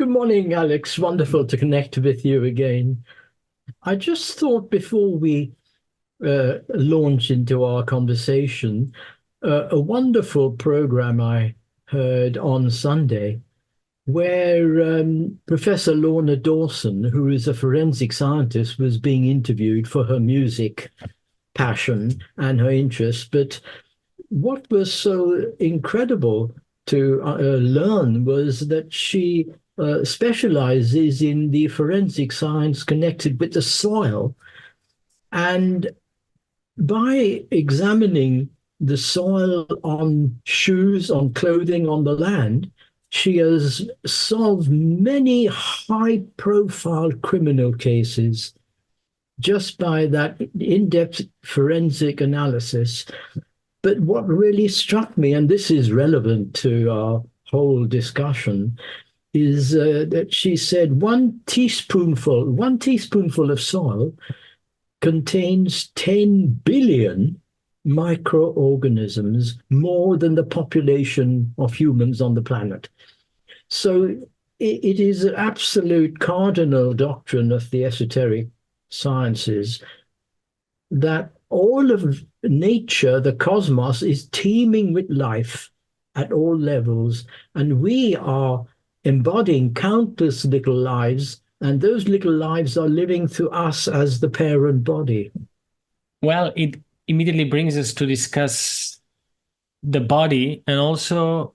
Good morning, Àlex. Wonderful to connect with you again. I just thought before we launch into our conversation, a wonderful program I heard on Sunday where Professor Lorna Dawson, who is a forensic scientist, was being interviewed for her music passion and her interest. But what was so incredible to learn was that she specializes in the forensic science connected with the soil. And by examining the soil on shoes, on clothing, on the land, she has solved many high profile criminal cases just by that in depth forensic analysis. But what really struck me, and this is relevant to our whole discussion, is that she said one teaspoonful of soil contains 10 billion microorganisms, more than the population of humans on the planet. So it is an absolute cardinal doctrine of the esoteric sciences that all of nature, the cosmos, is teeming with life at all levels. And we are embodying countless little lives, and those little lives are living through us as the parent body. Well, it immediately brings us to discuss the body. And also,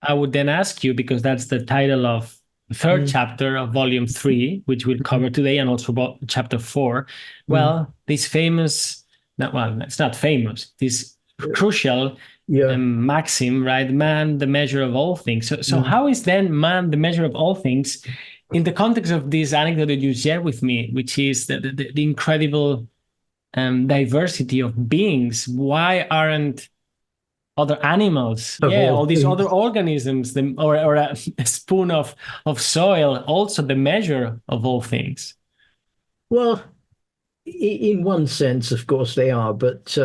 I would then ask you, because that's the title of the third Mm, chapter of volume 3, which we'll cover today, and also about chapter 4. mm. Well, this famous, well, it's not famous, this crucial Yeah. maxim, right? Man, the measure of all things. So Mm. how is then man the measure of all things in the context of this anecdote that you shared with me, which is the incredible diversity of beings? Why aren't other animals, Of yeah, all all these other things. organisms, or a spoon of soil, also the measure of all things? Well, in one sense, of course, they are, but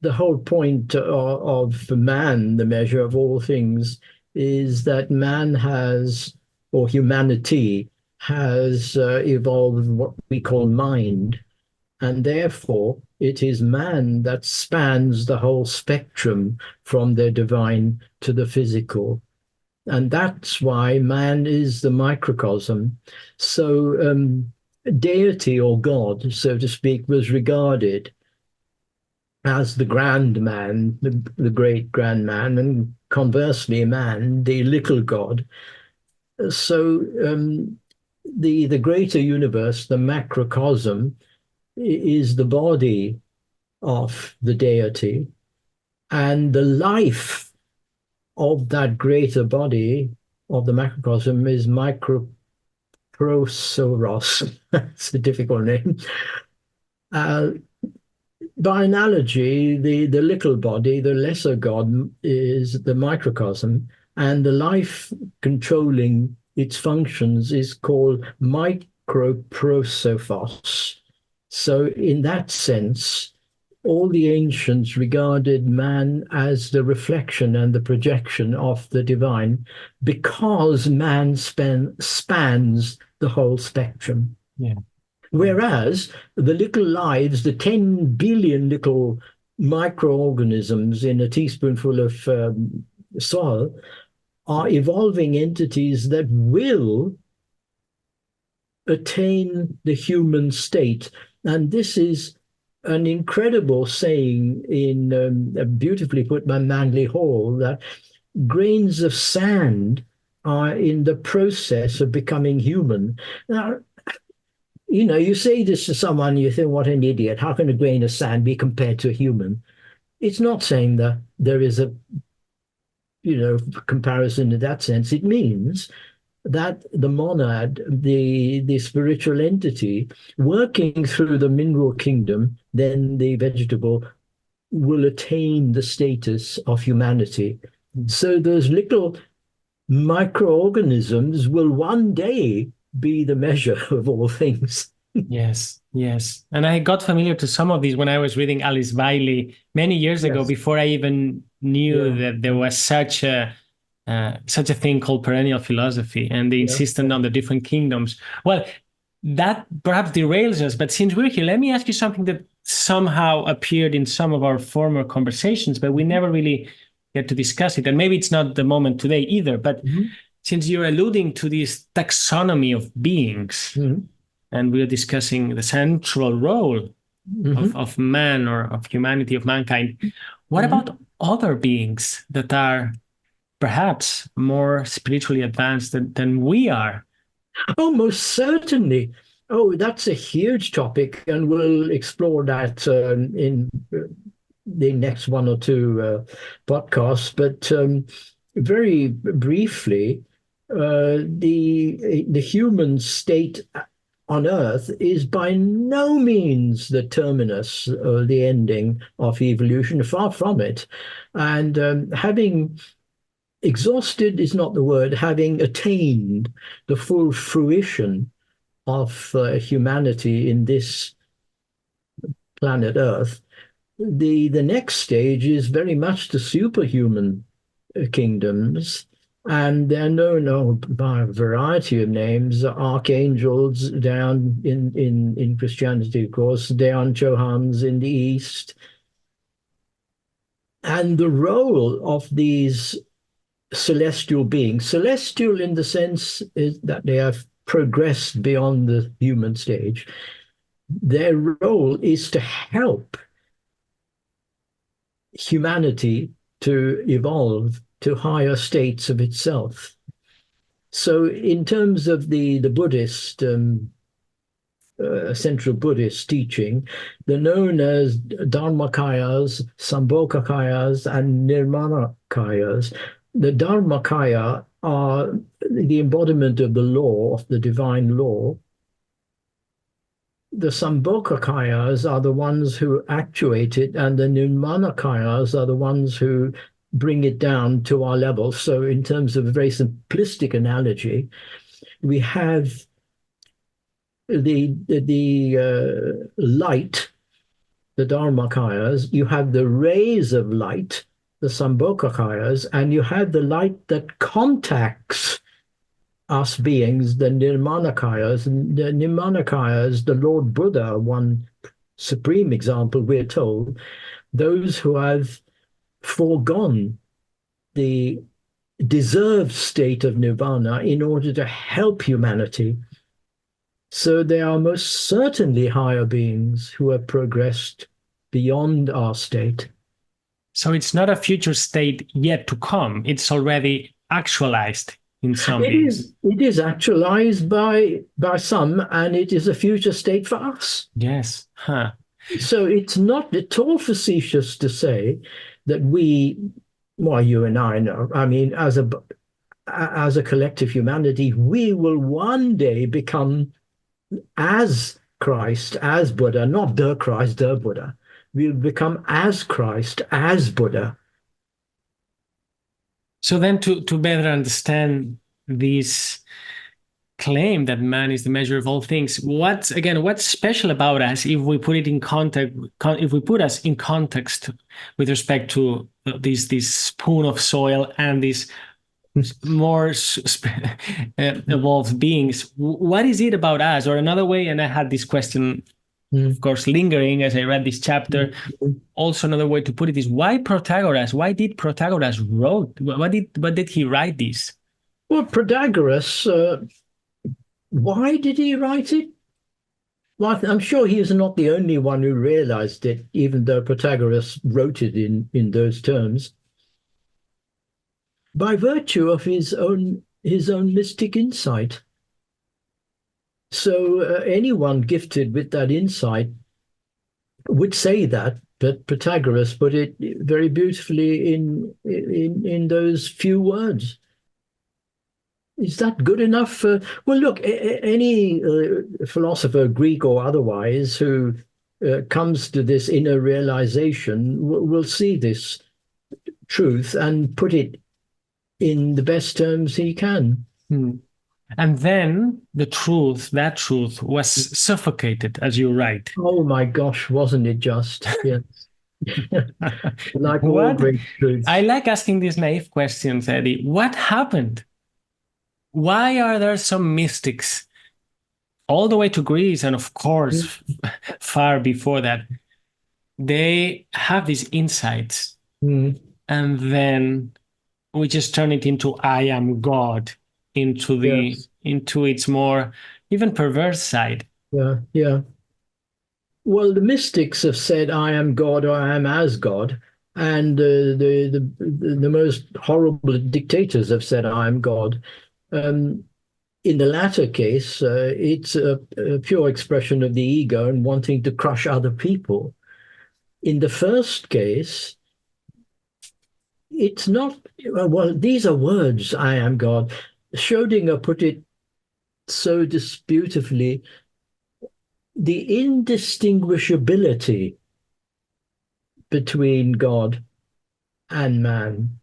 the whole point of man, the measure of all things, is that man has, or humanity has evolved what we call mind. And therefore, it is man that spans the whole spectrum from the divine to the physical. And that's why man is the microcosm. So, deity or God, so to speak, was regarded as the grand man, the great grand man, and conversely, man, the little God. So, the greater universe, the macrocosm, is the body of the deity, and the life of that greater body of the macrocosm is microprosoros. That's a difficult name. Uh, by analogy, the little body, the lesser God, is the microcosm, and the life controlling its functions is called microprosophos. So, in that sense, all the ancients regarded man as the reflection and the projection of the divine because man spans the whole spectrum. Yeah. Whereas the little lives, the 10 billion little microorganisms in a teaspoonful of soil, are evolving entities that will attain the human state. And this is an incredible saying in beautifully put by Manly Hall, that grains of sand are in the process of becoming human. Now, you say this to someone, you think, what an idiot. How can a grain of sand be compared to a human? It's not saying that there is a, comparison in that sense. It means that the monad, the spiritual entity, working through the mineral kingdom, then the vegetable, will attain the status of humanity. So those little microorganisms will one day be the measure of all things. Yes, yes. And I got familiar to some of these when I was reading Alice Bailey many years ago, Yes. before I even knew Yeah. that there was such a such a thing called perennial philosophy and the insistence on the different kingdoms. Well, that perhaps derails us, but since we're here, let me ask you something that somehow appeared in some of our former conversations, but we never really get to discuss it. And maybe it's not the moment today either, but since you're alluding to this taxonomy of beings, and we're discussing the central role of man or of humanity, of mankind, what about other beings that are perhaps more spiritually advanced than we are? Oh, most certainly. Oh, that's a huge topic, and we'll explore that in the next one or two podcasts. But very briefly, the human state on Earth is by no means the terminus or the ending of evolution, far from it. And having exhausted is not the word, having attained the full fruition of humanity in this planet Earth, the next stage is very much the superhuman kingdoms, and they're known by a variety of names: archangels down in Christianity, of course, down Johans in the East. And the role of these celestial beings, celestial in the sense is that they have progressed beyond the human stage, their role is to help humanity to evolve to higher states of itself. So in terms of the Buddhist, central Buddhist teaching, they're known as Dharmakayas, Sambhogakayas, and Nirmanakayas. The Dharmakaya are the embodiment of the law, of the divine law. The Sambhogakayas are the ones who actuate it, and the Nirmanakayas are the ones who bring it down to our level. So in terms of a very simplistic analogy, we have the light, the Dharmakayas, you have the rays of light, the Sambhogakayas, and you have the light that contacts us beings, the Nirmanakayas. And the Nirmanakayas, the Lord Buddha, one supreme example, we're told, those who have foregone the deserved state of nirvana in order to help humanity. So they are most certainly higher beings who have progressed beyond our state. So it's not a future state yet to come. It's already actualized in some beings. It is actualized by some, and it is a future state for us. Yes. Huh. So it's not at all facetious to say that we, well, you and I know, I mean, as a collective humanity, we will one day become as Christ, as Buddha, not the Christ, the Buddha. We'll become as Christ, as Buddha. So then to better understand this claim that man is the measure of all things, what's special about us if we put it in context, if we put us in context with respect to this spoon of soil and these more evolved beings? What is it about us? Or another way, and I had this question, of course, lingering as I read this chapter. Also, another way to put it is, why Protagoras? Why did Protagoras wrote? What did he write this? Well, Protagoras, why did he write it? Well, I'm sure he is not the only one who realized it, even though Protagoras wrote it in those terms. By virtue of his own mystic insight. So anyone gifted with that insight would say that, but Protagoras put it very beautifully in those few words. Is that good enough? Well, look, any philosopher, Greek or otherwise, who comes to this inner realization will see this truth and put it in the best terms he can. And then that truth was suffocated, as you write. Oh my gosh, wasn't it just? Yes. Like all What? great I truths. like asking these naive questions, Eddie. What happened? Why are there some mystics all the way to Greece, and of course, far before that? They have these insights, Mm, and then we just turn it into "I am God," yes, into its more even perverse side. yeah, yeah. Well, the mystics have said, "I am God," or "I am as God," and the most horrible dictators have said, "I am God." Um, in the latter case, it's a pure expression of the ego and wanting to crush other people. In the first case, it's not, well, these are words, "I am God." Schrodinger put it so beautifully, the indistinguishability between God and man.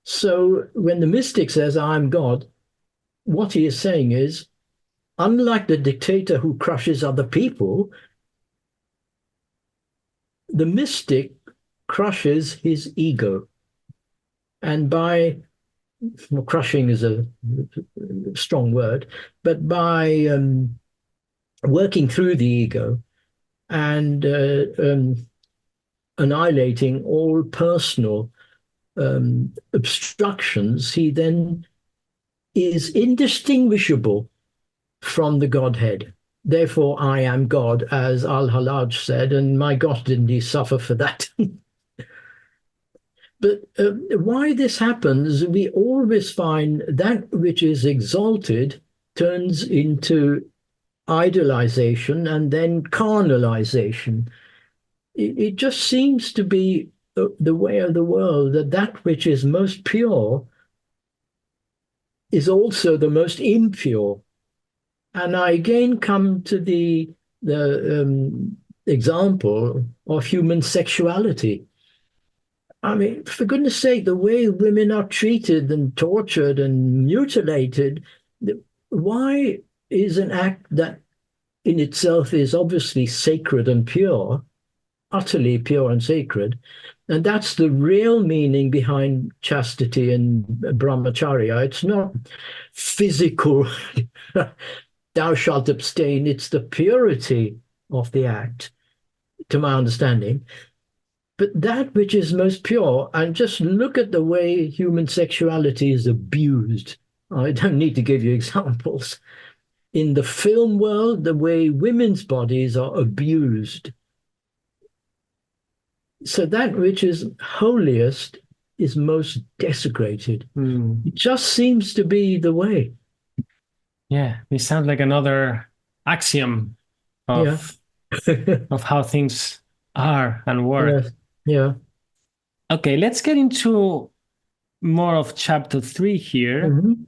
So when the mystic says, "I'm God," what he is saying is, unlike the dictator who crushes other people, the mystic crushes his ego. And by, well, crushing is a strong word, but by working through the ego and annihilating all personal obstructions, he then is indistinguishable from the Godhead. Therefore, I am God, as Al-Halaj said, and my God, didn't he suffer for that? But why this happens, we always find that which is exalted turns into idolization and then carnalization. It just seems to be the way of the world that that which is most pure is also the most impure. And I again come to the example of human sexuality. I mean, for goodness sake, the way women are treated and tortured and mutilated, why is an act that in itself is obviously sacred and pure, utterly pure and sacred? And that's the real meaning behind chastity and brahmacharya. It's not physical, thou shalt abstain. It's the purity of the act, to my understanding. But that which is most pure, and just look at the way human sexuality is abused. I don't need to give you examples. In the film world, the way women's bodies are abused. So that which is holiest is most desecrated. Hmm. It just seems to be the way. Yeah, it sounds like another axiom Yeah. of how things are and work. Yes. Yeah. Okay, let's get into more of chapter 3 here Mhm.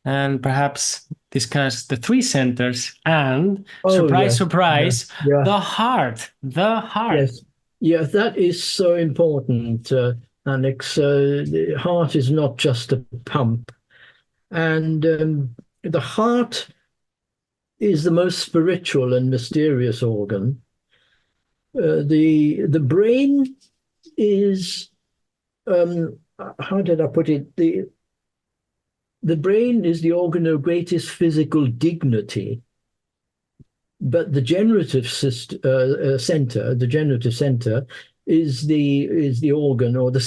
and perhaps discuss the three centers and, Oh, surprise, yes. Yeah. surprise, Yeah. the heart. The heart. Yes. Yeah, that is so important, Alex. The heart is not just a pump. And the heart is the most spiritual and mysterious organ. The brain is, how did I put it? The brain is the organ of greatest physical dignity, but the generative center, the generative center, is the organ or the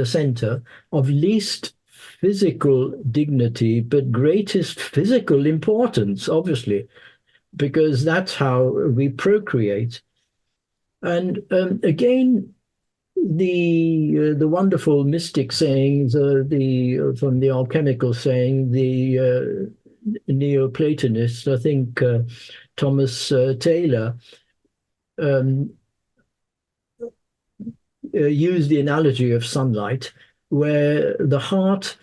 center of least physical dignity, but greatest physical importance, obviously, because that's how we procreate. And again, the wonderful mystic sayings, the from the alchemical saying, the Neoplatonists, I think Thomas Taylor um, used the analogy of sunlight, where the heart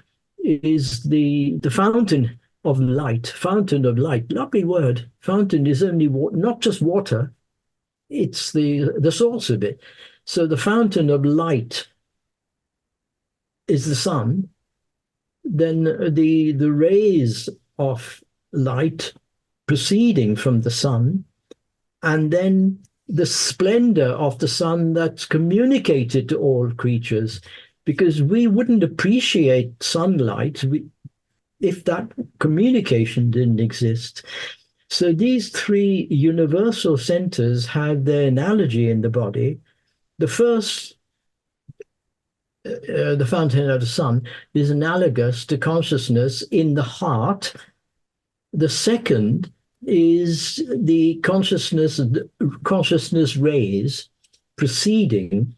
is the fountain of light. Fountain of light, lovely word. Fountain is only not just water; it's the source of it. So the fountain of light is the sun. Then the rays of light proceeding from the sun, and then the splendor of the sun that's communicated to all creatures, because we wouldn't appreciate sunlight if that communication didn't exist. So these three universal centers have their analogy in the body. The first, the fountain of the sun, is analogous to consciousness in the heart. The second is the consciousness rays proceeding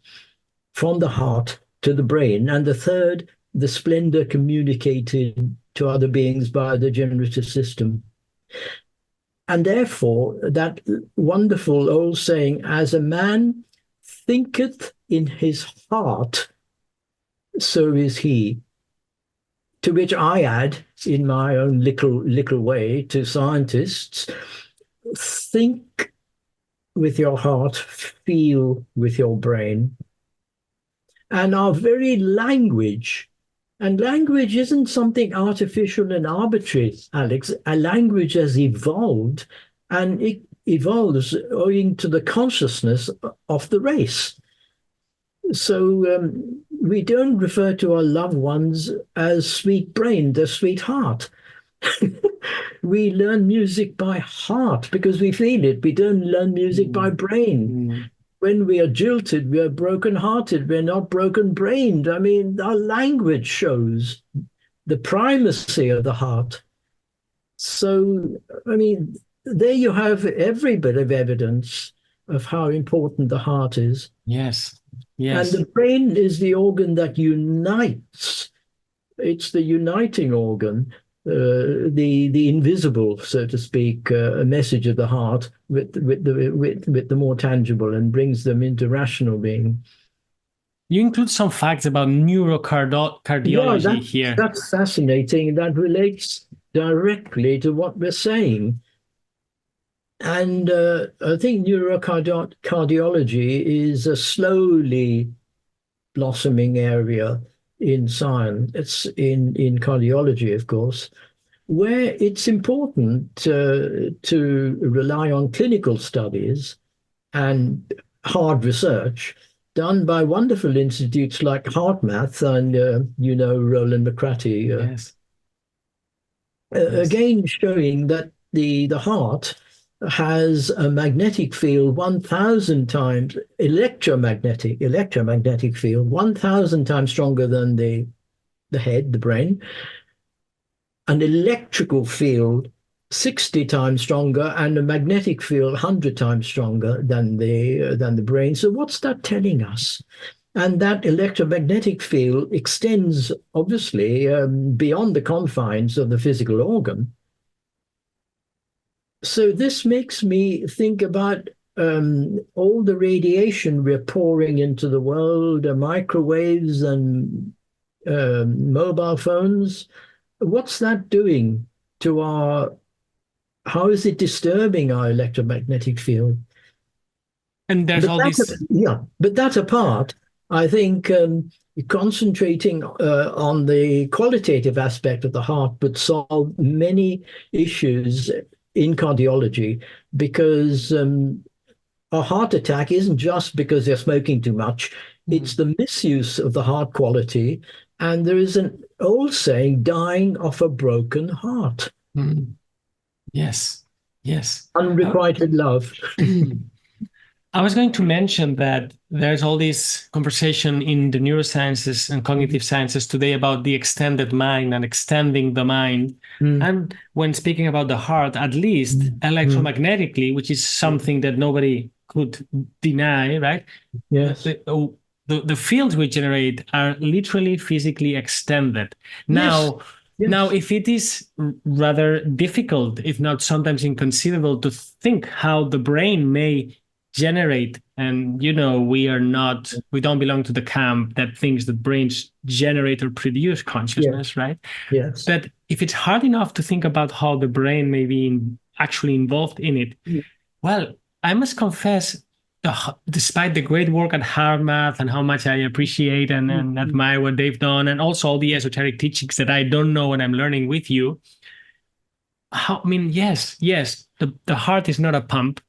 from the heart to the brain. And the third, the splendor communicated to other beings by the generative system. And therefore, that wonderful old saying, as a man thinketh in his heart, so is he. To which I add, in my own little way, to scientists, think with your heart, feel with your brain. And our very language, and language isn't something artificial and arbitrary, Àlex. A language has evolved, and it evolves owing to the consciousness of the race. So we don't refer to our loved ones as sweet brain, their sweetheart. We learn music by heart because we feel it. We don't learn music by brain. When we are jilted, we are broken-hearted. We're not broken-brained. I mean, our language shows the primacy of the heart. So, I mean, there you have every bit of evidence of how important the heart is. Yes. Yes. And the brain is the organ that unites. It's the uniting organ, the invisible, so to speak, a message of the heart with the more tangible, and brings them into rational being. You include some facts about neurocardiology here. That's fascinating. That relates directly to what we're saying. And I think neurocardiology is a slowly blossoming area in science. It's in cardiology, of course, where it's important to rely on clinical studies and hard research done by wonderful institutes like HeartMath and, Roland McCratty. Yes. Again, showing that the heart has a magnetic field 1,000 times, electromagnetic field 1,000 times stronger than the head, the brain, an electrical field 60 times stronger, and a magnetic field 100 times stronger than the brain. So what's that telling us? And that electromagnetic field extends, obviously, beyond the confines of the physical organ. So this makes me think about all the radiation we're pouring into the world, microwaves and mobile phones. What's that doing to how is it disturbing our electromagnetic field? And there's all this. Yeah, but that apart, I think concentrating on the qualitative aspect of the heart would solve many issues in cardiology, because a heart attack isn't just because they're smoking too much. It's the misuse of the heart quality. And there is an old saying, dying of a broken heart. Yes, yes. Unrequited love. I was going to mention that there's all this conversation in the neurosciences and cognitive sciences today about the extended mind and extending the mind. And when speaking about the heart, at least electromagnetically, which is something that nobody could deny, right? Yes. The fields we generate are literally physically extended. Now, Now, if it is rather difficult, if not sometimes inconceivable, to think how the brain may generate, and we don't belong to the camp that thinks that brains generate or produce consciousness, right? Yes. But if it's hard enough to think about how the brain may be actually involved in it, well, I must confess, despite the great work at HeartMath and how much I appreciate and admire what they've done, and also all the esoteric teachings that I don't know and I'm learning with you, yes, the heart is not a pump.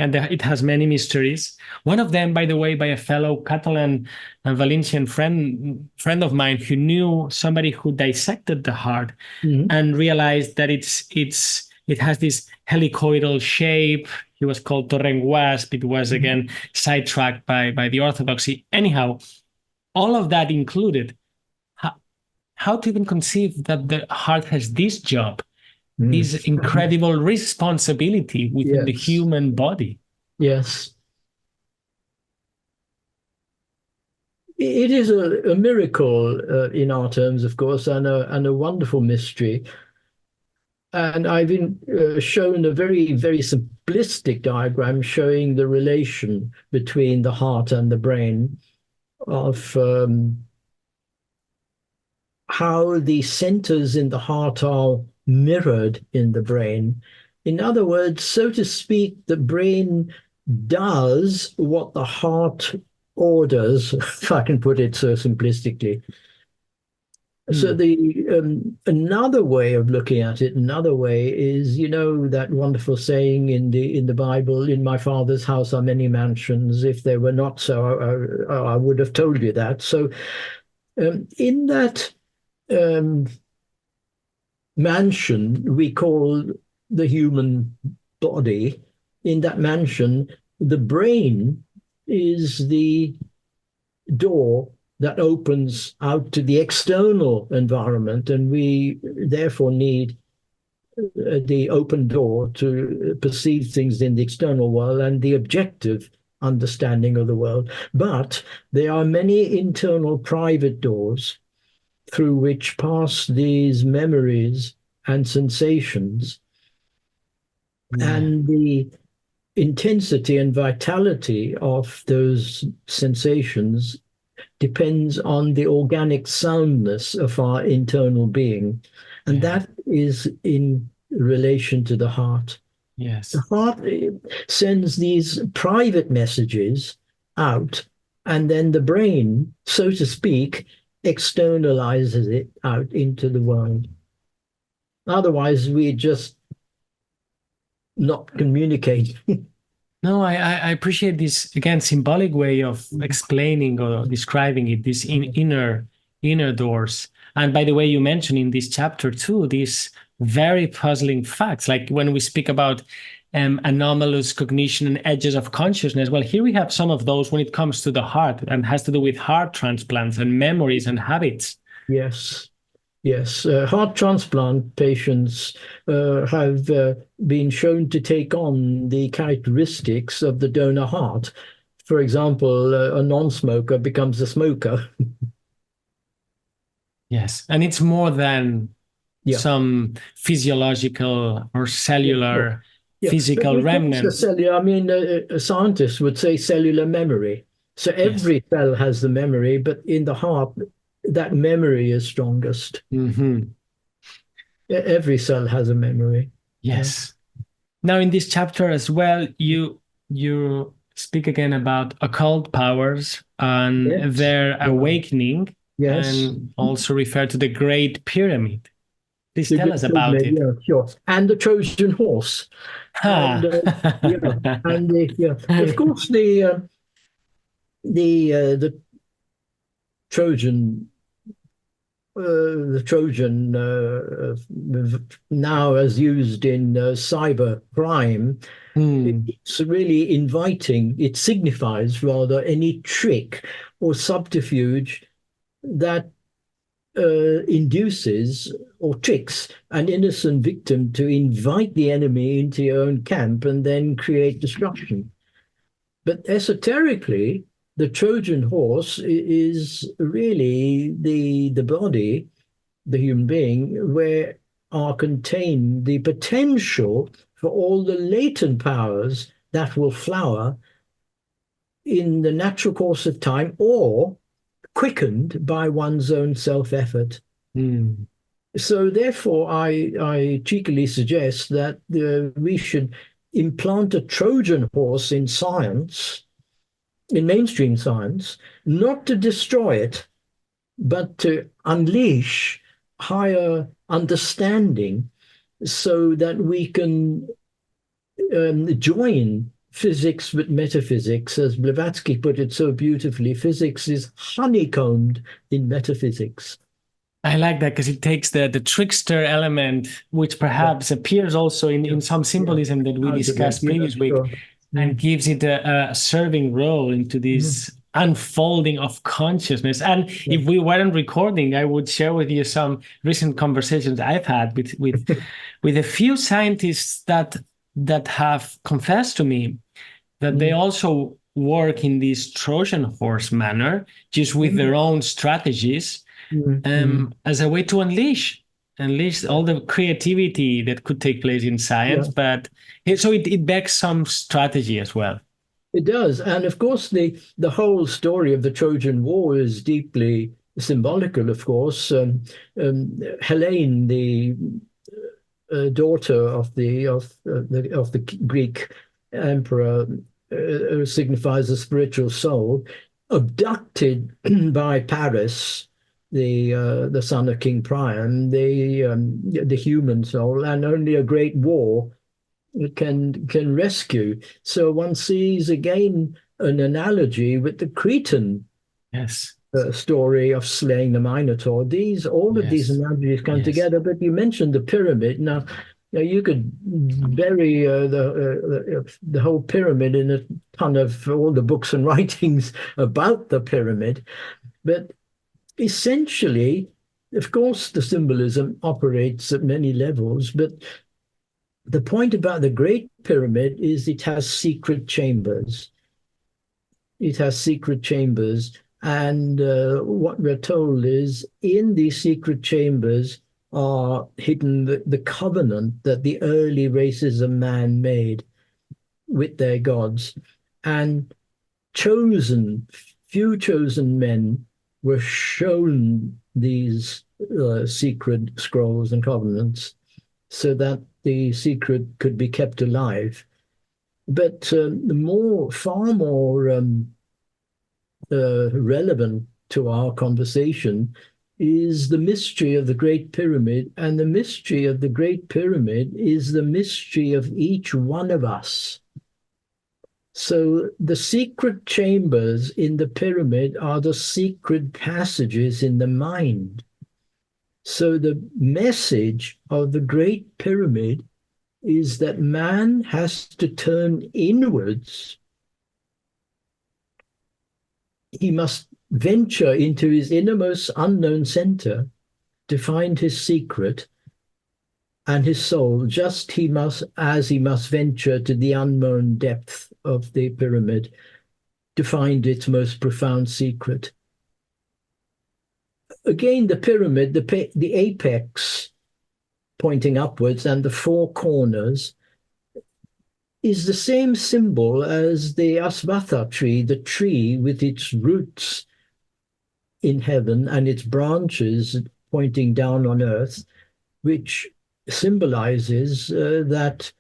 and it has many mysteries. One of them, by the way, by a fellow Catalan and Valencian friend of mine who knew somebody who dissected the heart and realized that it has this helicoidal shape. He was called Torrenguasp. It was again sidetracked by the orthodoxy. Anyhow, all of that included, how to even conceive that the heart has this job, this incredible responsibility within the human body. Yes. It is a miracle in our terms, of course, and a wonderful mystery. And I've been shown a very, very simplistic diagram showing the relation between the heart and the brain of how the centers in the heart are mirrored in the brain. In other words, so to speak, the brain does what the heart orders, if I can put it so simplistically. So another way of looking at it, another way is, that wonderful saying in the Bible, "In my Father's house are many mansions. If they were not so, I would have told you that." So in that mansion we call the human body, in that mansion, the brain is the door that opens out to the external environment, and we therefore need the open door to perceive things in the external world and the objective understanding of the world. But there are many internal private doors through which pass these memories and sensations, and the intensity and vitality of those sensations depends on the organic soundness of our internal being. And that is in relation to the heart. Yes. The heart sends these private messages out, and then the brain, so to speak, externalizes it out into the world. Otherwise, we just not communicate. No, I appreciate this, again, symbolic way of explaining or describing it, these inner doors. And by the way, you mentioned in this chapter too, these very puzzling facts, like when we speak about anomalous cognition and edges of consciousness. Well, here we have some of those when it comes to the heart, and has to do with heart transplants and memories and habits. Yes. Yes, heart transplant patients have been shown to take on the characteristics of the donor heart. For example, a non-smoker becomes a smoker. Yes, and it's more than some physiological or cellular physical remnant. I mean, a scientist would say cellular memory. So every cell has the memory, but in the heart, that memory is strongest. Every cell has a memory. Yes. Now, in this chapter as well, you speak again about occult powers and their awakening, and also refer to the Great Pyramid. Please tell us about it. Yeah, sure. And the Trojan horse. And, of course, the Trojan now as used in cyber crime, it's really inviting. It signifies rather any trick or subterfuge that induces or tricks an innocent victim to invite the enemy into your own camp and then create destruction. But esoterically, the Trojan horse is really the body, the human being, where are contained the potential for all the latent powers that will flower in the natural course of time or quickened by one's own self-effort. So therefore, I cheekily suggest that we should implant a Trojan horse in science, in mainstream science, not to destroy it, but to unleash higher understanding so that we can join physics with metaphysics. As Blavatsky put it so beautifully, physics is honeycombed in metaphysics. I like that because it takes the trickster element, which Yeah, perhaps appears also in some yeah. symbolism that we Out of it, discussed yeah, previous week, sure. and Mm, gives it a serving role into mm, this unfolding of consciousness. And yeah. if we weren't recording, I would share with you some recent conversations I've had with a few scientists that have confessed to me that they Mm, also work in this Trojan horse manner, just with mm, their own strategies, mm, mm. as a way to unleash Yeah, all the creativity that could take place in science. yeah. But so it begs some strategy as well. It does. And of course, the whole story of the Trojan War is deeply symbolical, of course. Helene, the daughter of the Greek emperor, signifies the spiritual soul, abducted by Paris, the son of King Priam, the human soul, and only a great war can rescue. So one sees again an analogy with the Cretan Yes, story of slaying the Minotaur. All of these yes, analogies come yes. together. But you mentioned the pyramid. Now you could bury the whole pyramid in a ton of all the books and writings about the pyramid. But essentially, of course, the symbolism operates at many levels. But the point about the Great Pyramid is it has secret chambers. It has secret chambers. And what we're told is in these secret chambers are hidden the covenant that the early races of man made with their gods. And chosen, few chosen men were shown these secret scrolls and covenants so that the secret could be kept alive. But far more relevant to our conversation is the mystery of the Great Pyramid. And the mystery of the Great Pyramid is the mystery of each one of us. So the secret chambers in the pyramid are the secret passages in the mind. So the message of the Great Pyramid is that man has to turn inwards. He must venture into his innermost unknown center to find his secret and his soul, just as he must venture to the unknown depth of the pyramid to find its most profound secret. Again, the pyramid, the apex pointing upwards and the four corners is the same symbol as the asvatha tree, the tree with its roots in heaven and its branches pointing down on earth, which symbolizes that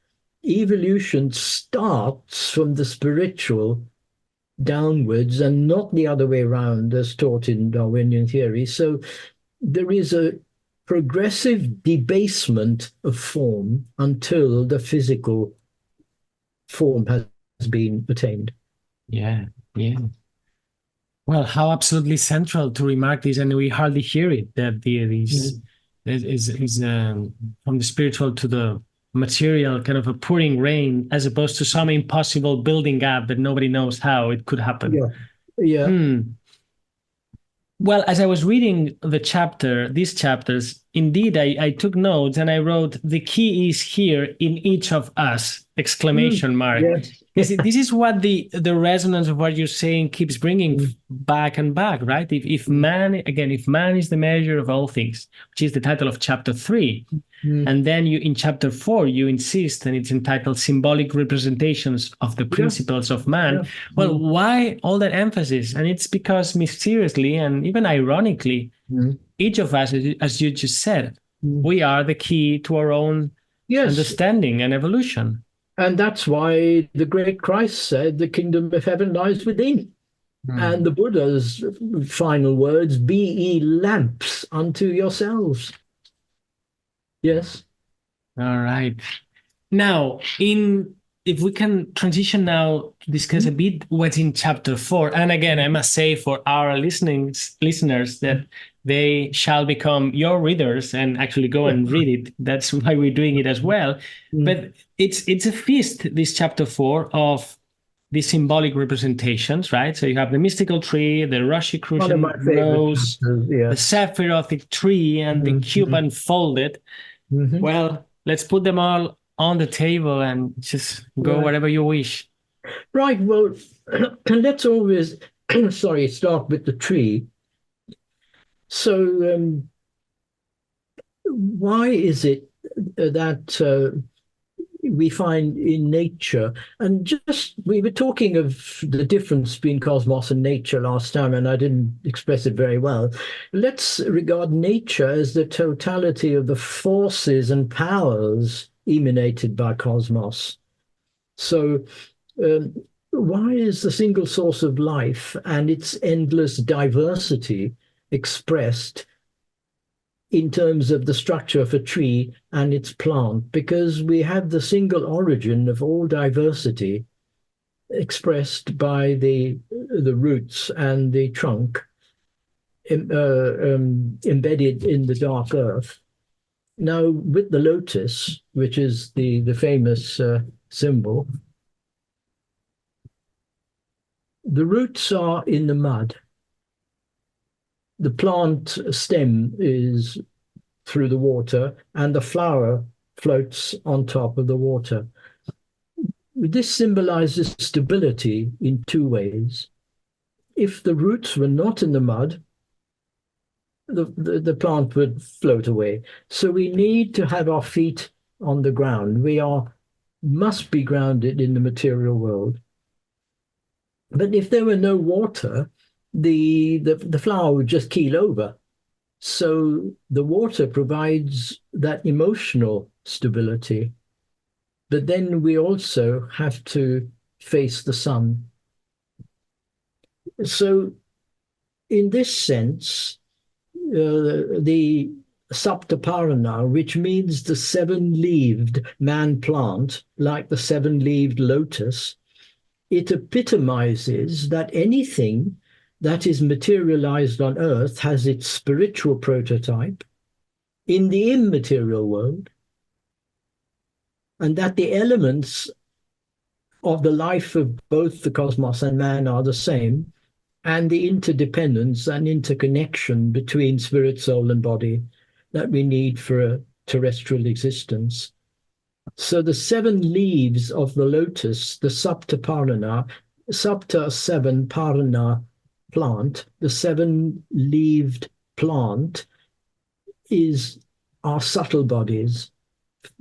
evolution starts from the spiritual downwards and not the other way around as taught in Darwinian theory. So there is a progressive debasement of form until the physical form has been attained. Yeah, yeah. Well, how absolutely central to remark this, and we hardly hear it, that these Mm. is from the spiritual to the material, kind of a pouring rain, as opposed to some impossible building up that nobody knows how it could happen. Yeah, yeah. Hmm. Well, as I was reading these chapters, indeed, I took notes and I wrote, the key is here in each of us, Mm. exclamation mark. Yes. Because this is what the resonance of what you're saying keeps bringing Mm. back and back, right? If man is the measure of all things, which is the title of chapter 3, Mm. and then in chapter 4, you insist, and it's entitled Symbolic Representations of the Yeah, Principles of Man. yeah. Well, Mm. why all that emphasis? And it's because mysteriously and even ironically, Mm. each of us, as you just said, Mm. we are the key to our own Yes, understanding and evolution. and that's why the great Christ said, the kingdom of heaven lies within. And the Buddha's final words, be ye lamps unto yourselves. Yes. All right. Now, if we can transition now to discuss a bit what's in chapter 4. And again, I must say for our listeners that they shall become your readers and actually go and read it. That's why we're doing it as well. But it's a feast, this chapter 4, of the symbolic representations, right? So you have the mystical tree, the Rosicrucian rose, the Sapphirotic tree, and the cube unfolded. Well, let's put them all on the table and just go wherever you wish. Right. Well, let's always, start with the tree. So, why is it that we find in nature, and just we were talking of the difference between cosmos and nature last time, and I didn't express it very well. Let's regard nature as the totality of the forces and powers emanated by cosmos. So why is the single source of life and its endless diversity expressed in terms of the structure of a tree and its plant? Because we have the single origin of all diversity expressed by the roots and the trunk embedded in the dark earth. Now, with the lotus, which is the famous symbol, the roots are in the mud. The plant stem is through the water, and the flower floats on top of the water. This symbolizes stability in two ways. If the roots were not in the mud, the plant would float away. So we need to have our feet on the ground. We must be grounded in the material world. But if there were no water, the flower would just keel over. So the water provides that emotional stability. But then we also have to face the sun. So in this sense, the Saptaparana, which means the seven-leaved man plant, like the seven-leaved lotus, it epitomizes that anything that is materialized on earth has its spiritual prototype in the immaterial world, and that the elements of the life of both the cosmos and man are the same, and the interdependence and interconnection between spirit, soul, and body that we need for a terrestrial existence. So the seven leaves of the lotus, the Saptaparana, Sapta, seven, Parana, plant, the seven-leaved plant is our subtle bodies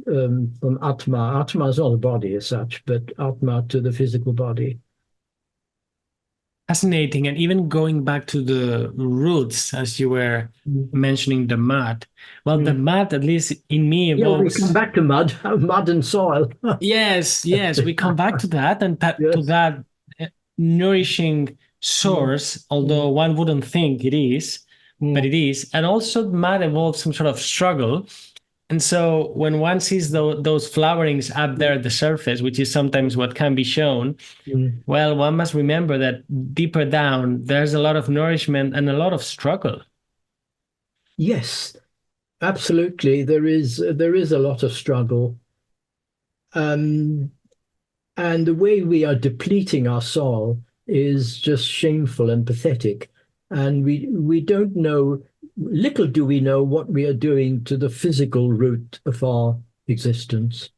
from Atma. Atma is not a body as such, but Atma to the physical body. Fascinating. And even going back to the roots, as you were mentioning the mud. Well, the mud, at least in me, evokes... we come back to mud, mud and soil. Yes, we come back to that and to that nourishing source, although one wouldn't think it is, but it is. And also mud involves some sort of struggle. And so when one sees those flowerings up there at the surface, which is sometimes what can be shown, well, one must remember that deeper down, there's a lot of nourishment and a lot of struggle. Yes, absolutely. There is a lot of struggle. And the way we are depleting our soul is just shameful and pathetic. And we don't know, little do we know what we are doing to the physical root of our existence.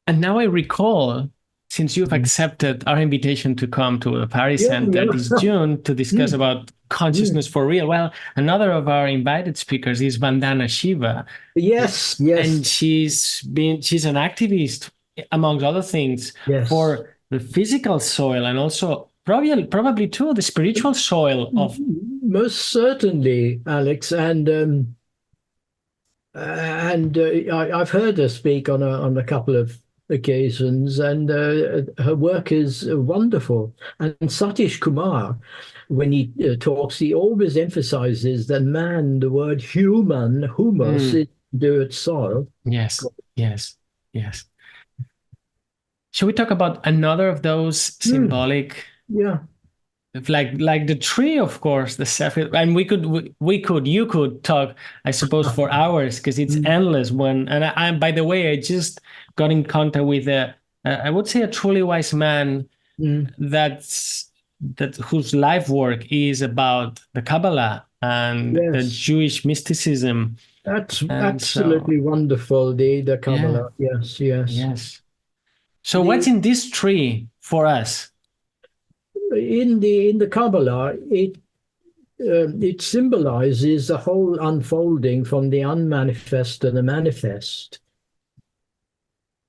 And now I recall, since you've accepted our invitation to come to the Pari Center this June to discuss about consciousness for real. Well, another of our invited speakers is Vandana Shiva. Yes. And she's an activist, among other things, for the physical soil and also probably too the spiritual soil of... Most certainly, Àlex, and I've heard her speak on a couple of occasions, and her work is wonderful. And Satish Kumar, when he talks, he always emphasizes that man, the word human, humus, is dirt, soil. Yes. Should we talk about another of those Hmm. symbolic, Yeah. like the tree, of course, the Sephir, and you could talk, I suppose, for hours because it's Hmm. endless. By the way, I just got in contact with I would say a truly wise man Hmm. that whose life work is about the Kabbalah and the Yes. Jewish mysticism, That's and so absolutely wonderful. The yeah, Kabbalah. Yes, yes. yes. So what's The in this tree for us? in the Kabbalah, it symbolizes the whole unfolding from the unmanifest to the manifest.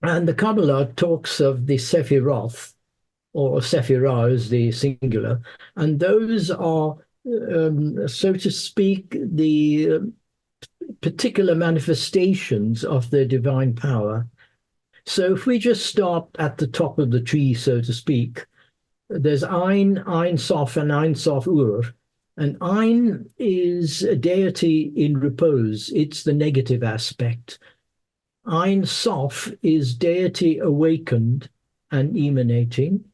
And the Kabbalah talks of the Sephiroth, or Sephirah is the singular, and those are, so to speak, the particular manifestations of the divine power. So if we just start at the top of the tree, so to speak, there's Ein Sof, and Ein Sof Ur. And Ein is a deity in repose. It's the negative aspect. Ein Sof is deity awakened and emanating.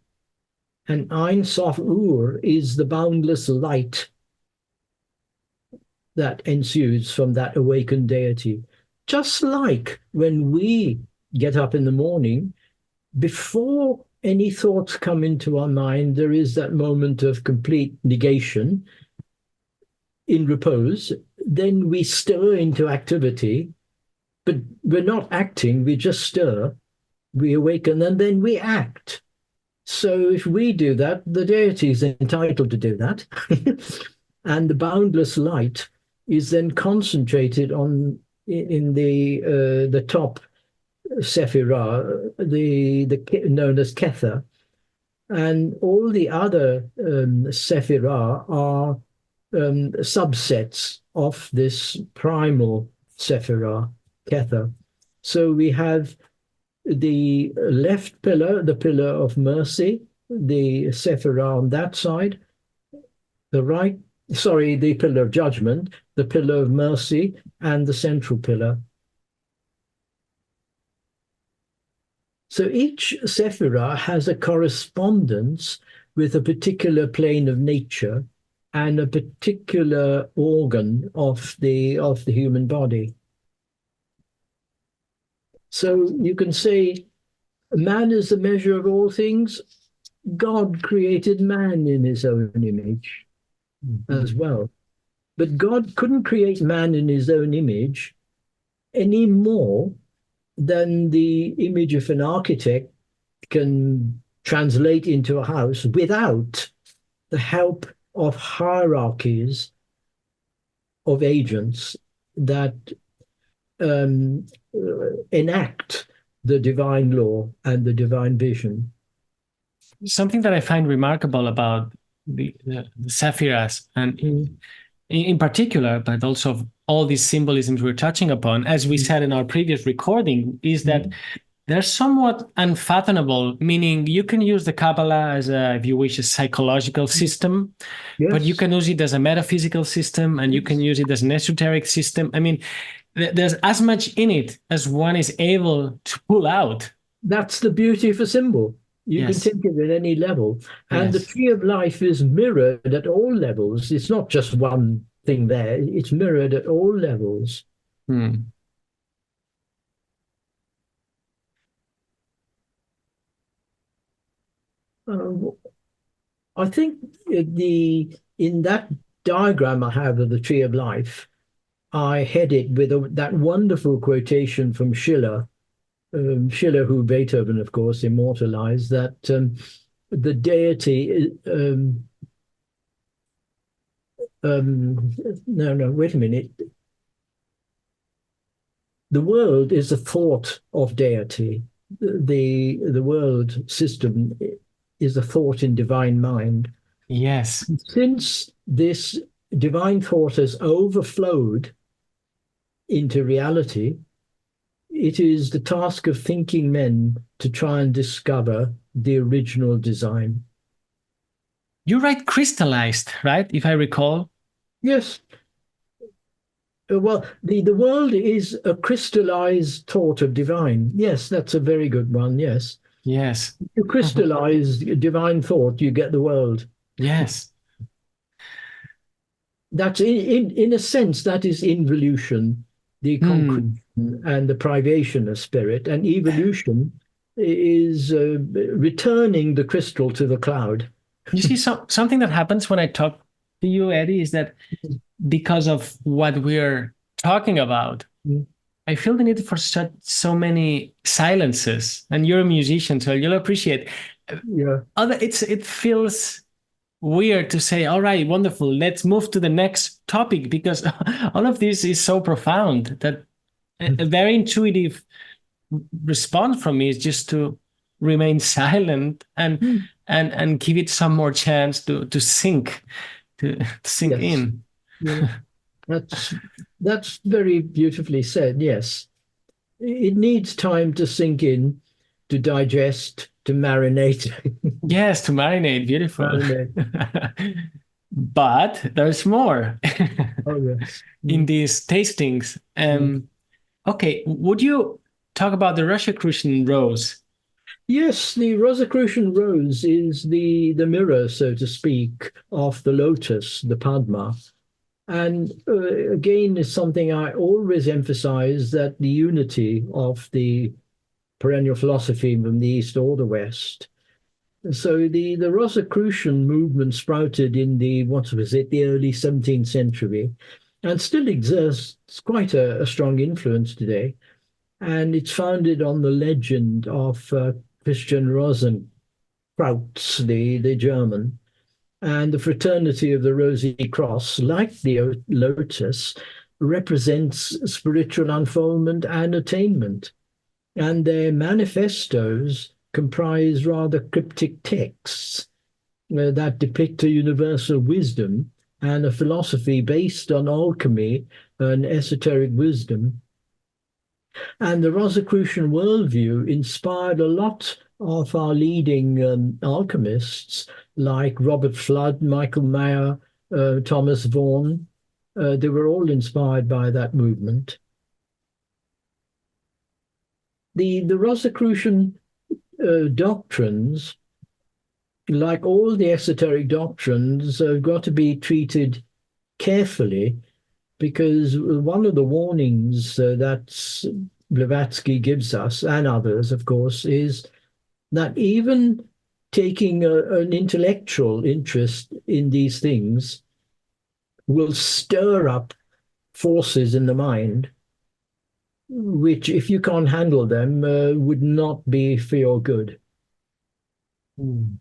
And Ein Sof Ur is the boundless light that ensues from that awakened deity. Just like when we get up in the morning, before any thoughts come into our mind, there is that moment of complete negation in repose. Then we stir into activity, but we're not acting, we just stir, we awaken, and then we act. So if we do that, the deity is entitled to do that. And the boundless light is then concentrated on in the top Sephirah, the known as Kether, and all the other Sephirah are subsets of this primal Sephirah, Kether. So we have the left pillar, the pillar of mercy, the Sephirah on that side, the right, sorry, the pillar of judgment, the pillar of mercy, and the central pillar. So each Sephirah has a correspondence with a particular plane of nature and a particular organ of the human body. So you can say man is the measure of all things. God created man in his own image as Mhm. well. But God couldn't create man in his own image any more than the image of an architect can translate into a house without the help of hierarchies of agents that um, enact the divine law and the divine vision. Something that I find remarkable about the Sephiras, and Mm, in particular, but also all these symbolisms we're touching upon, as we mm, said in our previous recording, is that mm. they're somewhat unfathomable, meaning you can use the Kabbalah as a, if you wish, a psychological system, but you Yes, can use it as a metaphysical system and you can yes. use it as an esoteric system. I mean, there's as much in it as one is able to pull out. That's the beauty of a symbol. You can Yes, take it at any level. And the yes. tree of life is mirrored at all levels. It's not just one thing there, it's mirrored at all levels. Hmm. Uh, I think the in that diagram I have of the tree of life, I head it with that wonderful quotation from Schiller, Schiller, who Beethoven, of course, immortalized, that the deity. No, wait a minute. The world is a thought of deity. The world system is a thought in divine mind. Yes. Since this divine thought has overflowed into reality, it is the task of thinking men to try and discover the original design. You write crystallized, right? If I recall. Yes, well, the world is a crystallized thought of divine. Yes, that's a very good one. Yes. Yes. You crystallize divine thought, you get the world. Yes. That's in a sense, that is involution, the concretion Hmm. and the privation of spirit, and evolution is returning the crystal to the cloud. You see, something that happens when I talk to you, Eddie, is that because of what we're talking about, Mm. I feel the need for so many silences. And you're a musician, so you'll appreciate. Yeah. It feels weird to say, all right, wonderful, let's move to the next topic, because all of this is so profound that a very intuitive response from me is just to remain silent Mm. and give it some more chance to sink to sink Yes. in. Yeah. That's that's very beautifully said. Yes. It needs time to sink in, to digest, to marinate. Yes, to marinate, beautiful. Marinate. But there's more Oh yes. in Mm. these tastings. Yeah. Okay, would you talk about the Rosicrucian rose? Yes, the Rosicrucian rose is the mirror, so to speak, of the lotus, the Padma. And again, is something I always emphasize, that the unity of the perennial philosophy from the East or the West. So the Rosicrucian movement sprouted in what was it, the early 17th century, and still exerts quite a strong influence today. And it's founded on the legend of Christian Rosenkreuz, the German, and the fraternity of the Rosy Cross, like the lotus, represents spiritual unfoldment and attainment. And their manifestos comprise rather cryptic texts that depict a universal wisdom and a philosophy based on alchemy and esoteric wisdom. And the Rosicrucian worldview inspired a lot of our leading alchemists like Robert Fludd, Michael Mayer, Thomas Vaughan. They were all inspired by that movement. The Rosicrucian doctrines, like all the esoteric doctrines, have got to be treated carefully, because one of the warnings that Blavatsky gives us, and others, of course, is that even taking an intellectual interest in these things will stir up forces in the mind, which, if you can't handle them, would not be for your good. Hmm.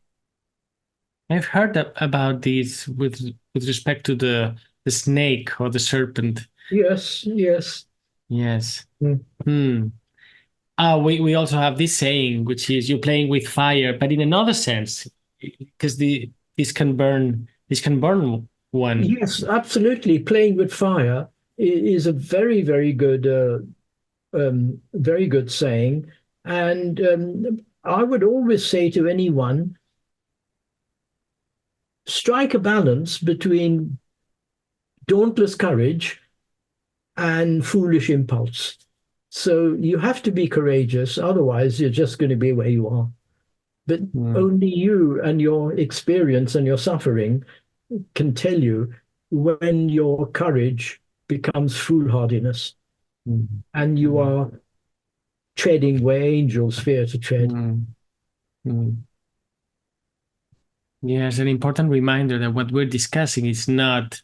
I've heard about these with respect to the snake or the serpent. Yes, yes. Yes. Mm. Hmm. We also have this saying, which is you're playing with fire, but in another sense, because this can burn one. Yes, absolutely. Playing with fire is a very, very good saying. And I would always say to anyone, strike a balance between dauntless courage and foolish impulse. So you have to be courageous, otherwise you're just going to be where you are. But Hmm. only you and your experience and your suffering can tell you when your courage becomes foolhardiness Hmm. and you Hmm. are treading where angels fear to tread. Hmm. Hmm. Yes, an important reminder that what we're discussing is not,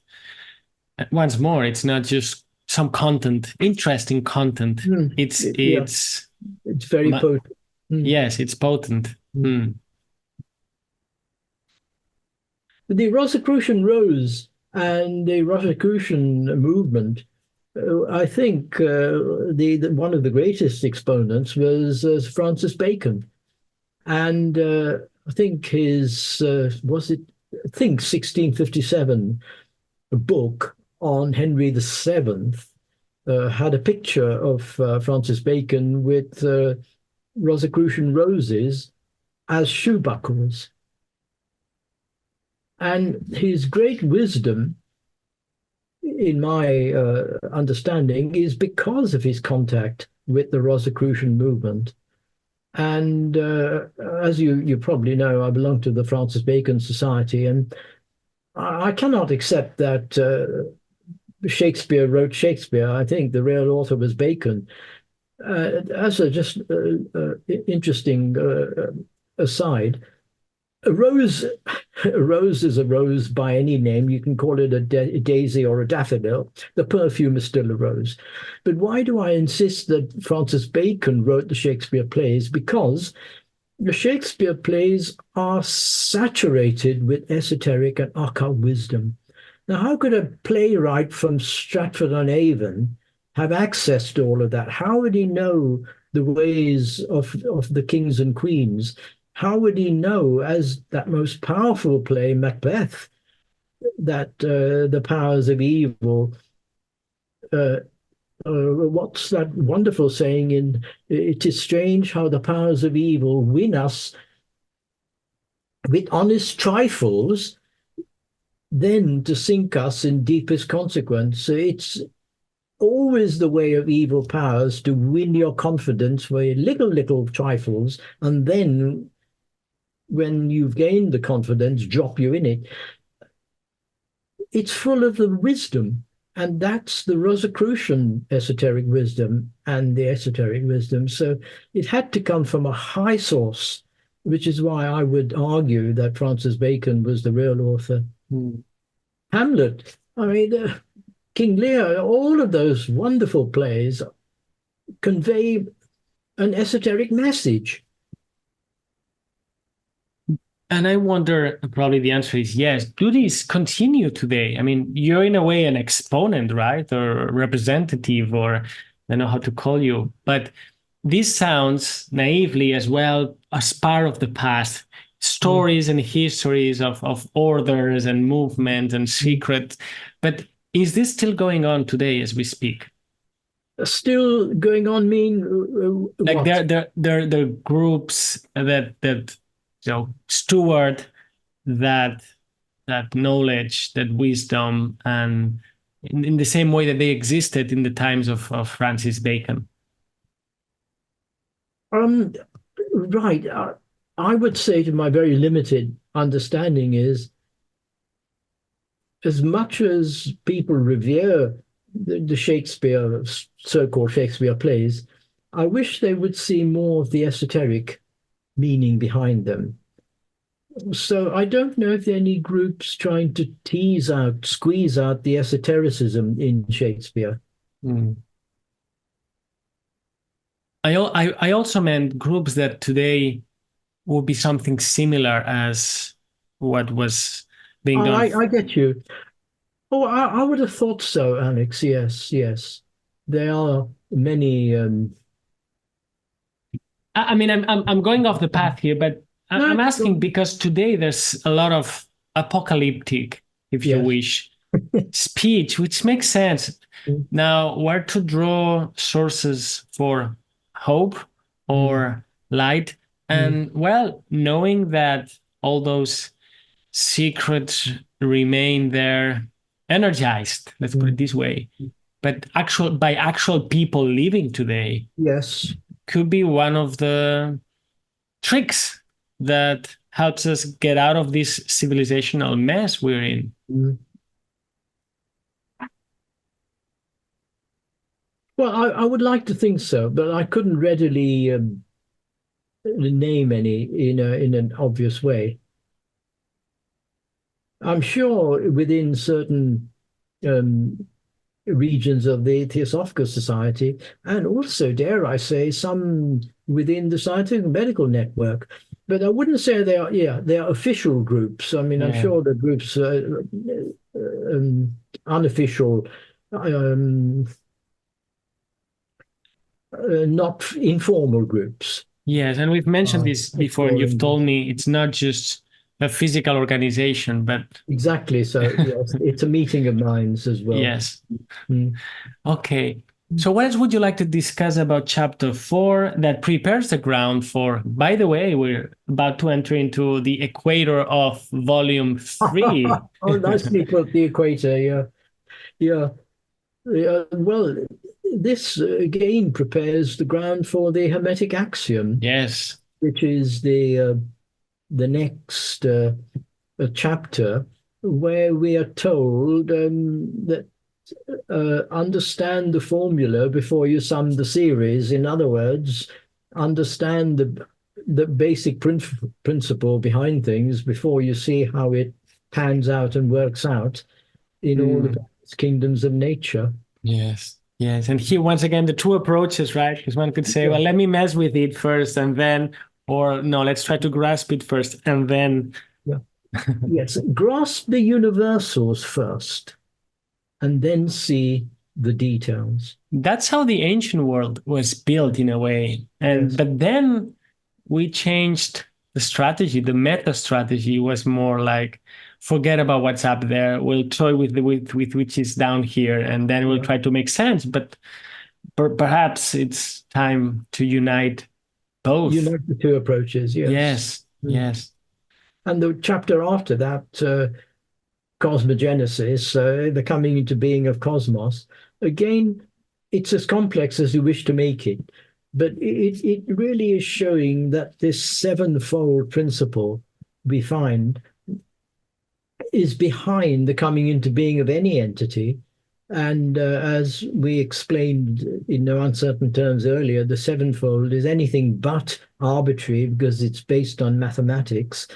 once more, it's not just some content, interesting content. Mm. Yeah, It's it's very ma- potent. Mm. yes, it's potent. Mm. Hmm. The Rosicrucian rose and the Rosicrucian movement, I think one of the greatest exponents was Francis Bacon. And I think his, was it, I think 1657 book on Henry VII had a picture of Francis Bacon with Rosicrucian roses as shoe buckles. And his great wisdom, in my understanding, is because of his contact with the Rosicrucian movement. And as you probably know, I belong to the Francis Bacon Society, and I cannot accept that Shakespeare wrote Shakespeare. I think the real author was Bacon. As a just interesting aside, a rose, a rose is a rose by any name. You can call it a daisy or a daffodil. The perfume is still a rose. But why do I insist that Francis Bacon wrote the Shakespeare plays? Because the Shakespeare plays are saturated with esoteric and occult wisdom. Now, how could a playwright from Stratford-on-Avon have access to all of that? How would he know the ways of the kings and queens? How would he know, as that most powerful play, Macbeth, that the powers of evil, what's that wonderful saying in "It is strange how the powers of evil win us with honest trifles, then to sink us in deepest consequence." So it's always the way of evil powers to win your confidence for little trifles, and then when you've gained the confidence, drop you in it. It's full of the wisdom, and that's the Rosicrucian esoteric wisdom and the esoteric wisdom. So it had to come from a high source, which is why I would argue that Francis Bacon was the real author. Hamlet, I mean, King Lear, all of those wonderful plays convey an esoteric message. And I wonder, probably the answer is yes. Do these continue today? I mean, you're in a way an exponent, right? Or representative, or I don't know how to call you. But this sounds naively as well as part of the past. Stories and histories of orders and movement and secret. But is this still going on today as we speak? Still going on mean Like what? there are groups that steward that knowledge, that wisdom, and in the same way that they existed in the times of Francis Bacon. Right. I would say, to my very limited understanding, is as much as people revere the Shakespeare, so-called Shakespeare plays, I wish they would see more of the esoteric meaning behind them. So I don't know if there are any groups trying to squeeze out the esotericism in Shakespeare. I also meant groups that today would be something similar as what was being Oh, done. I get you. Oh, I would have thought so, Àlex. Yes, yes. There are many. I mean, I'm going off the path here, but I'm No, asking because today there's a lot of apocalyptic, if you yes. wish, speech, which makes sense. Now, where to draw sources for hope or light? And well, knowing that all those secrets remain there energized, let's put it this way, but by actual people living today Yes. could be one of the tricks that helps us get out of this civilizational mess we're in. Well, I would like to think so, but I couldn't readily name any in an obvious way. I'm sure within certain regions of the Theosophical Society, and also, dare I say, some within the scientific medical network. But I wouldn't say they are official groups. I mean, I'm sure the groups unofficial, not informal groups. Yes, and we've mentioned this before, and you've told me it's not just a physical organization, but exactly. So yes, it's a meeting of minds as well. yes. Okay. So what else would you like to discuss about chapter 4 that prepares the ground for, by the way, we're about to enter into the equator of volume 3. Oh, nicely put, the equator. Yeah, yeah. Well, this again prepares the ground for the Hermetic axiom, Yes. which is the next chapter, where we are told that understand the formula before you sum the series. In other words, understand the basic principle behind things before you see how it pans out and works out in all the kingdoms of nature. Yes. Yes. And here, once again, the two approaches, right? Because one could say, Yeah. well, let me mess with it first and then, or no, let's try to grasp it first and then. Yeah. Yes, grasp the universals first and then see the details. That's how the ancient world was built in a way. And Yes. but then we changed the strategy. The meta strategy was more like forget about what's up there. We'll toy with with which is down here, and then we'll Yeah. try to make sense. But perhaps it's time to unite both. Unite the two approaches, yes. Yes, Mm. yes, And the chapter after that, cosmogenesis, the coming into being of cosmos, again, it's as complex as you wish to make it. But it really is showing that this sevenfold principle we find is behind the coming into being of any entity. And as we explained in no uncertain terms earlier, the sevenfold is anything but arbitrary because it's based on mathematics.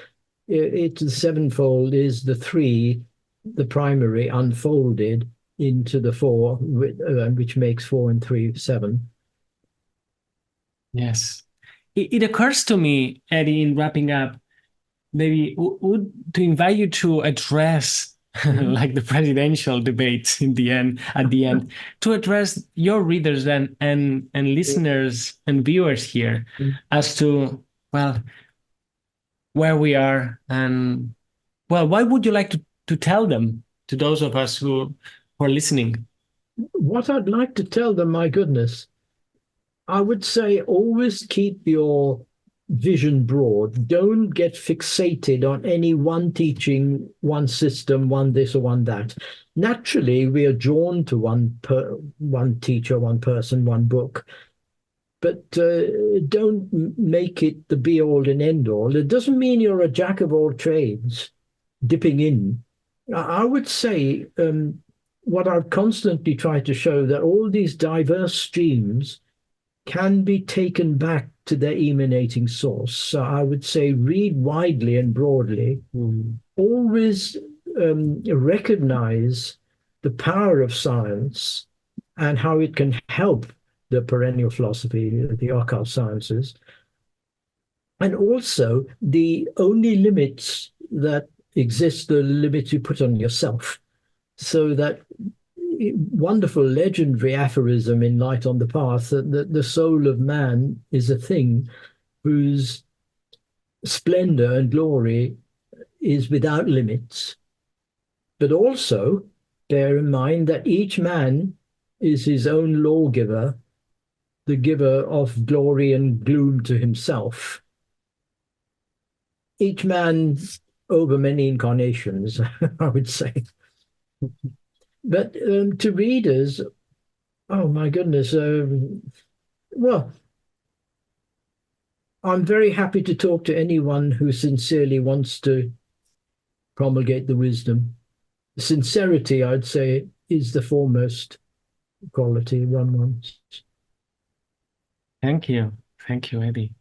The sevenfold is the three, the primary, unfolded into the four, which makes 4 and 3 7. yes. It occurs to me, Eddie, in wrapping up, maybe would to invite you to address like the presidential debates in the end at the end to address your readers and listeners and viewers here as to well where we are and well what would you like to tell them to those of us who are listening. What I'd like to tell them, my goodness, I would say always keep your vision broad. Don't get fixated on any one teaching, one system, one this or one that. Naturally, we are drawn to one teacher, one person, one book, but don't make it the be all and end all. It doesn't mean you're a jack of all trades, dipping in. I would say what I've constantly tried to show that all these diverse streams can be taken back to their emanating source. So I would say read widely and broadly. Always recognize the power of science and how it can help the perennial philosophy, the occult sciences, and also the only limits that exist, the limits you put on yourself. So that wonderful legendary aphorism in Light on the Path that the soul of man is a thing whose splendor and glory is without limits. But also bear in mind that each man is his own lawgiver, the giver of glory and gloom to himself. Each man over many incarnations, I would say. But to readers, oh my goodness, well, I'm very happy to talk to anyone who sincerely wants to promulgate the wisdom. Sincerity, I'd say, is the foremost quality one wants. Thank you, Eddie.